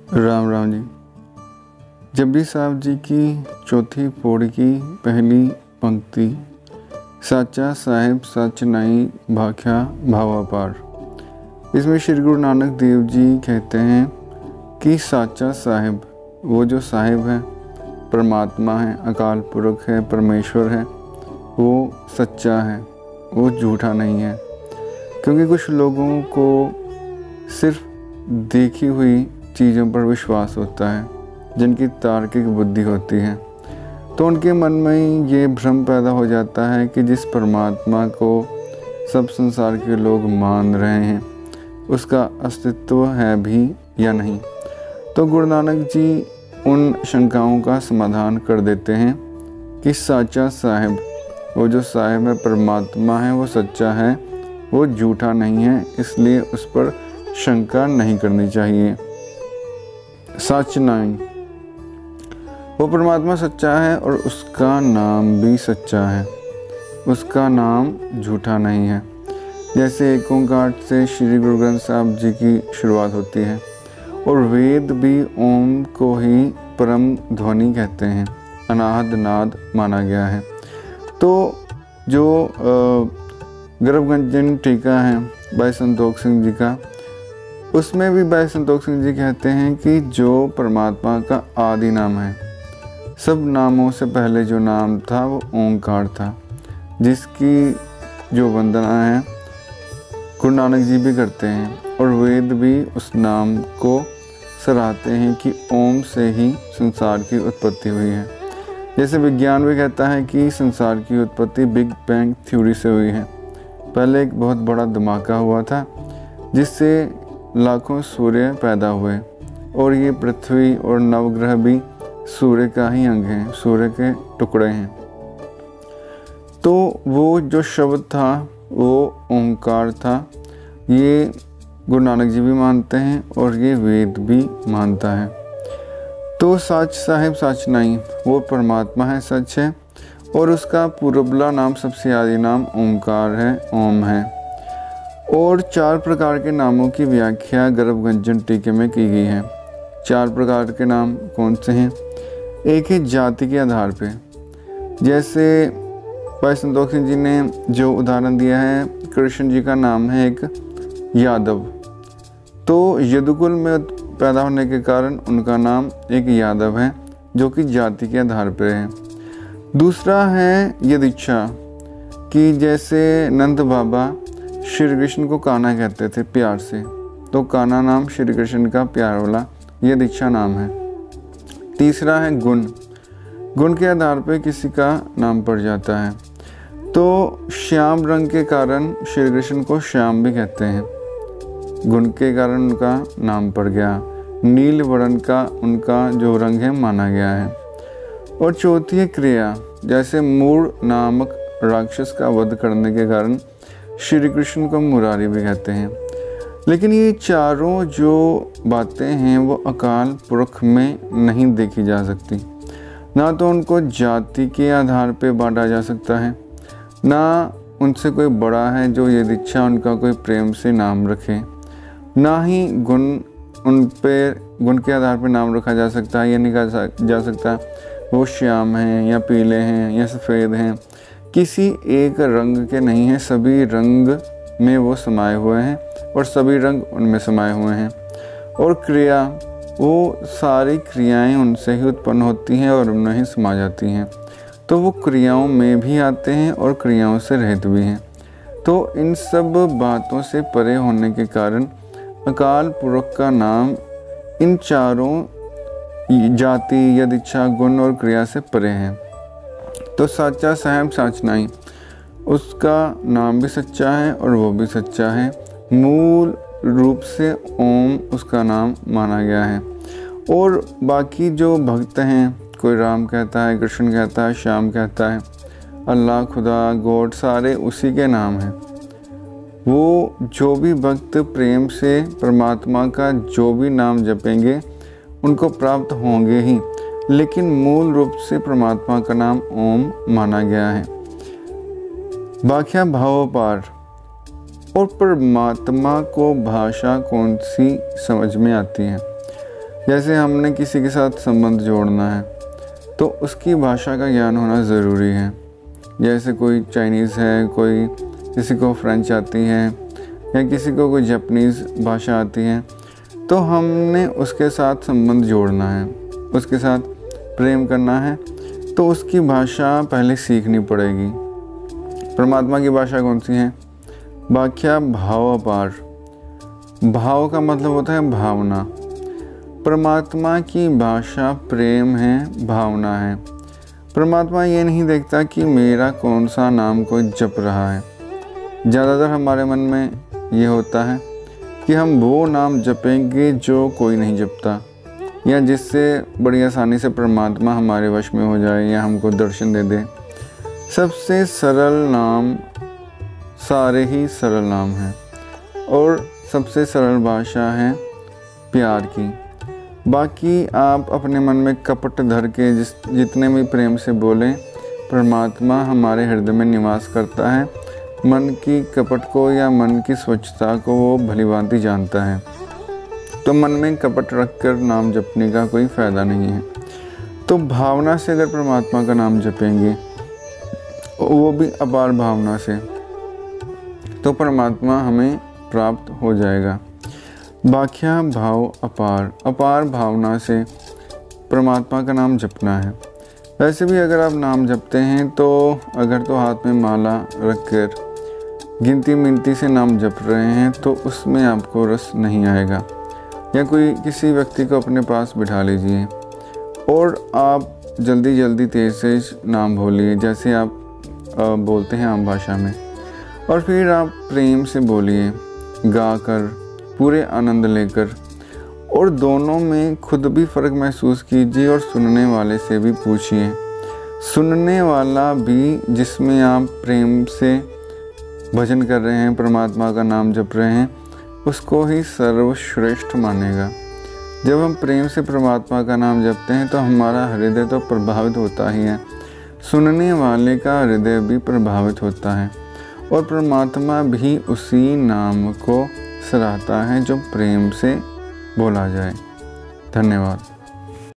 राम राम जी। जपजी साहब जी की चौथी पौड़ी की पहली पंक्ति, साचा साहिब सच नहीं भाख्या भावापार। इसमें श्री गुरु नानक देव जी कहते हैं कि साचा साहिब, वो जो साहिब है, परमात्मा है, अकाल पुरख है, परमेश्वर है, वो सच्चा है, वो झूठा नहीं है। क्योंकि कुछ लोगों को सिर्फ देखी हुई चीज़ों पर विश्वास होता है, जिनकी तार्किक बुद्धि होती है, तो उनके मन में ये भ्रम पैदा हो जाता है कि जिस परमात्मा को सब संसार के लोग मान रहे हैं, उसका अस्तित्व है भी या नहीं। तो गुरु नानक जी उन शंकाओं का समाधान कर देते हैं कि साचा साहिब, वो जो साहिब है, परमात्मा है, वो सच्चा है, वो झूठा नहीं है, इसलिए उस पर शंका नहीं करनी चाहिए। सच नहीं, वो परमात्मा सच्चा है और उसका नाम भी सच्चा है, उसका नाम झूठा नहीं है। जैसे एक ओंकार से श्री गुरु ग्रंथ साहब जी की शुरुआत होती है और वेद भी ओम को ही परम ध्वनि कहते हैं, अनाहद नाद माना गया है। तो जो गर्भगंजन टीका है भाई संतोख सिंह जी का, उसमें भी भाई संतोख सिंह जी कहते हैं कि जो परमात्मा का आदि नाम है, सब नामों से पहले जो नाम था वो ओंकार था, जिसकी जो वंदना है गुरु नानक जी भी करते हैं और वेद भी उस नाम को सराहते हैं कि ओम से ही संसार की उत्पत्ति हुई है। जैसे विज्ञान भी कहता है कि संसार की उत्पत्ति बिग बैंग थ्योरी से हुई है। पहले एक बहुत बड़ा धमाका हुआ था जिससे लाखों सूर्य पैदा हुए, और ये पृथ्वी और नवग्रह भी सूर्य का ही अंग हैं, सूर्य के टुकड़े हैं। तो वो जो शब्द था वो ओंकार था, ये गुरु नानक जी भी मानते हैं और ये वेद भी मानता है। तो सच साहिब सच नहीं, वो परमात्मा है, सच है, और उसका पूर्वला नाम, सबसे आदि नाम ओंकार है, ओम है। और 4 प्रकार के नामों की व्याख्या गर्भगंजन टीके में की गई है। 4 प्रकार के नाम कौन से हैं? एक है जाति के आधार पे, जैसे भाई संतोख सिंह जी ने जो उदाहरण दिया है, कृष्ण जी का नाम है एक यादव, तो यदुकुल में पैदा होने के कारण उनका नाम एक यादव है, जो कि जाति के आधार पर है। दूसरा है यदिच्छा, कि जैसे नंद बाबा श्री कृष्ण को कान्हा कहते थे प्यार से, तो कान्हा नाम श्री कृष्ण का प्यार वाला यदिच्छा नाम है। तीसरा है गुण, गुण के आधार पर किसी का नाम पड़ जाता है, तो श्याम रंग के कारण श्री कृष्ण को श्याम भी कहते हैं, गुण के कारण उनका नाम पड़ गया। नील वर्ण का उनका जो रंग है माना गया है। और चौथी है क्रिया, जैसे मूढ़ नामक राक्षस का वध करने के कारण श्री कृष्ण को मुरारी भी कहते हैं। लेकिन ये चारों जो बातें हैं वो अकाल पुरख में नहीं देखी जा सकती। ना तो उनको जाति के आधार पे बांटा जा सकता है, ना उनसे कोई बड़ा है जो यदिच्छा उनका कोई प्रेम से नाम रखे, ना ही गुण, उन पे गुण के आधार पर नाम रखा जा सकता है। ये नहीं कहा जा सकता वो श्याम हैं या पीले हैं या सफ़ेद हैं, किसी एक रंग के नहीं हैं, सभी रंग में वो समाये हुए हैं और सभी रंग उनमें समाये हुए हैं। और क्रिया, वो सारी क्रियाएं उनसे ही उत्पन्न होती हैं और उनमें ही समा जाती हैं, तो वो क्रियाओं में भी आते हैं और क्रियाओं से रहित भी हैं। तो इन सब बातों से परे होने के कारण अकाल पुरख का नाम इन चारों जाति, यदिच्छा, गुण और क्रिया से परे है। तो साचा साहिब सच नहीं, उसका नाम भी सच्चा है और वो भी सच्चा है। मूल रूप से ओम उसका नाम माना गया है। और बाकी जो भक्त हैं, कोई राम कहता है, कृष्ण कहता है, श्याम कहता है, अल्लाह, खुदा, गॉड, सारे उसी के नाम हैं। वो जो भी भक्त प्रेम से परमात्मा का जो भी नाम जपेंगे उनको प्राप्त होंगे ही, लेकिन मूल रूप से परमात्मा का नाम ओम माना गया है। भाख्या भावापार, और परमात्मा को भाषा कौन सी समझ में आती है? जैसे हमने किसी के साथ संबंध जोड़ना है तो उसकी भाषा का ज्ञान होना ज़रूरी है। जैसे कोई चाइनीज़ है, कोई किसी को फ्रेंच आती है या किसी को कोई जापानीज़ भाषा आती है, तो हमने उसके साथ संबंध जोड़ना है, उसके साथ प्रेम करना है, तो उसकी भाषा पहले सीखनी पड़ेगी। परमात्मा की भाषा कौन सी है? व्याख्या भाव अपार। भाव का मतलब होता है भावना। परमात्मा की भाषा प्रेम है, भावना है। परमात्मा ये नहीं देखता कि मेरा कौन सा नाम कोई जप रहा है। ज़्यादातर हमारे मन में ये होता है कि हम वो नाम जपेंगे जो कोई नहीं जपता, या जिससे बड़ी आसानी से परमात्मा हमारे वश में हो जाए या हमको दर्शन दे दे। सबसे सरल नाम सारे ही सरल नाम हैं और सबसे सरल भाषा है प्यार की। बाकी आप अपने मन में कपट धर के जितने भी प्रेम से बोलें, परमात्मा हमारे हृदय में निवास करता है। मन की कपट को या मन की स्वच्छता को वो भलीभांति जानता है। तो मन में कपट रखकर नाम जपने का कोई फ़ायदा नहीं है। तो भावना से अगर परमात्मा का नाम जपेंगे, वो भी अपार भावना से, तो परमात्मा हमें प्राप्त हो जाएगा। व्याख्या भाव अपार। अपार भावना से परमात्मा का नाम जपना है। वैसे भी अगर आप नाम जपते हैं तो अगर तो हाथ में माला रखकर गिनती मिनती से नाम जप रहे हैं तो उसमें आपको रस नहीं आएगा। या कोई किसी व्यक्ति को अपने पास बिठा लीजिए और आप जल्दी जल्दी तेज़ से नाम बोलिए, जैसे आप बोलते हैं आम भाषा में, और फिर आप प्रेम से बोलिए, गा कर, पूरे आनंद लेकर। और दोनों में खुद भी फ़र्क महसूस कीजिए और सुनने वाले से भी पूछिए। सुनने वाला भी जिसमें आप प्रेम से भजन कर रहे हैं, परमात्मा का नाम जप रहे हैं, उसको ही सर्वश्रेष्ठ मानेगा। जब हम प्रेम से परमात्मा का नाम जपते हैं तो हमारा हृदय तो प्रभावित होता ही है, सुनने वाले का हृदय भी प्रभावित होता है और परमात्मा भी उसी नाम को सराहता है जो प्रेम से बोला जाए। धन्यवाद।